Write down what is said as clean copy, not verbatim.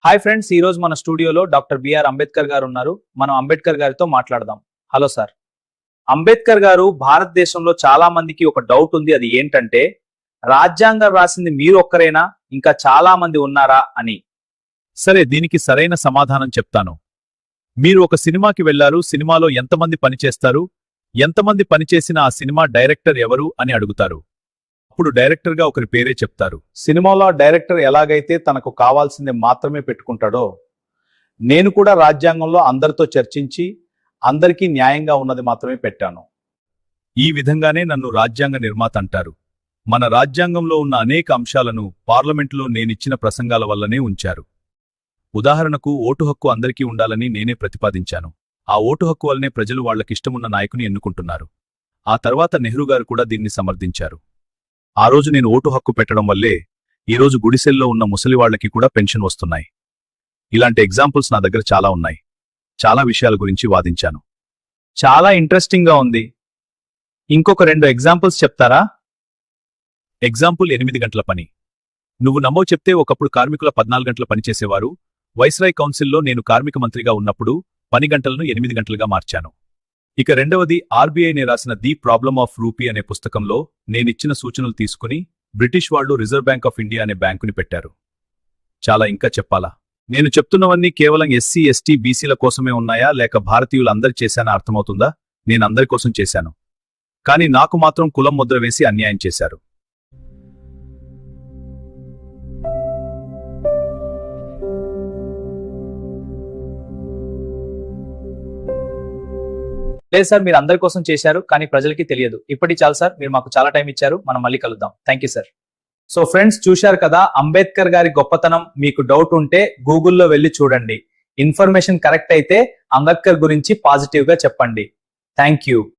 Hi friends, ఈ రోజు మన స్టూడియోలో డాక్టర్ బిఆర్ అంబేద్కర్ గారు ఉన్నారు. మనం అంబేద్కర్ గారితో మాట్లాడదాం. Hello sir. అంబేద్కర్ గారు భారతదేశంలో చాలా మందికి ఒక డౌట్ ఉంది. అది ఏంటంటే రాజ్యాంగం రాసింది మీరు ఒక్కరేనా, ఇంకా చాలా మంది ఉన్నారా అని. సరే, దీనికి సరైన సమాధానం చెప్తాను. మీరు ఒక సినిమాకి వెళ్లారు, సినిమాలో ఎంతమంది పనిచేస్తారు, ఎంతమంది పనిచేసిన ఆ సినిమా డైరెక్టర్ ఎవరు అని అడుగుతారు. అప్పుడు డైరెక్టర్గా ఒకరి పేరే చెప్తారు. సినిమాలో డైరెక్టర్ ఎలాగైతే తనకు కావాల్సింది మాత్రమే పెట్టుకుంటాడో, నేను కూడా రాజ్యాంగంలో అందరితో చర్చించి అందరికీ న్యాయంగా ఉన్నది మాత్రమే పెట్టాను. ఈ విధంగానే నన్ను రాజ్యాంగ నిర్మాత అంటారు. మన రాజ్యాంగంలో ఉన్న అనేక అంశాలను పార్లమెంటులో నేనిచ్చిన ప్రసంగాల వల్లనే ఉంచారు. ఉదాహరణకు ఓటు హక్కు అందరికీ ఉండాలని నేనే ప్రతిపాదించాను. ఆ ఓటు హక్కు వల్లనే ప్రజలు వాళ్లకిష్టమున్న నాయకుని ఎన్నుకుంటున్నారు. ఆ తర్వాత నెహ్రూ గారు కూడా దీన్ని సమర్థించారు. ఆ రోజు నేను ఓటు హక్కు పెట్టడం వల్లే ఈరోజు గుడిసెల్లో ఉన్న ముసలివాళ్లకి కూడా పెన్షన్ వస్తున్నాయి. ఇలాంటి ఎగ్జాంపుల్స్ నా దగ్గర చాలా ఉన్నాయి. చాలా విషయాల గురించి వాదించాను. చాలా ఇంట్రెస్టింగ్ గా ఉంది. ఇంకొక 2 ఎగ్జాంపుల్స్ చెప్తారా? ఎగ్జాంపుల్ 8 గంటల పని. నువ్వు నమ్మో చెప్తే ఒకప్పుడు కార్మికుల 14 గంటల పనిచేసేవారు. వైస్రాయ్ కౌన్సిల్లో నేను కార్మిక మంత్రిగా ఉన్నప్పుడు పని గంటలను 8 గంటలుగా మార్చాను. ఇక రెండవది, ఆర్బీఐనే రాసిన ది ప్రాబ్లమ్ ఆఫ్ రూపీ అనే పుస్తకంలో నేనిచ్చిన సూచనలు తీసుకుని బ్రిటిష్ వాళ్లు రిజర్వ్ బ్యాంక్ ఆఫ్ ఇండియా అనే బ్యాంకుని పెట్టారు. చాలా ఇంకా చెప్పాలా? నేను చెప్తున్నవన్నీ కేవలం ఎస్సీ, ఎస్టీ, బీసీల కోసమే ఉన్నాయా, లేక భారతీయులందరి చేశానా అర్థమవుతుందా? నేను అందరి కోసం చేశాను. కానీ నాకు మాత్రం కులం ముద్ర వేసి అన్యాయం చేశారు. లేదు సార్, మీరు అందరి కోసం చేశారు, కానీ ప్రజలకి తెలియదు. ఇప్పటి చాలు సార్, మీరు మాకు చాలా టైం ఇచ్చారు. మనం మళ్ళీ కలుద్దాం. Thank you sir. So friends, చూశారు కదా, అంబేద్కర్ గారి గొప్పతనం. మీకు డౌట్ ఉంటే గూగుల్లో వెళ్ళి చూడండి. ఇన్ఫర్మేషన్ కరెక్ట్ అయితే అంబేద్కర్ గురించి పాజిటివ్ గా చెప్పండి. Thank you.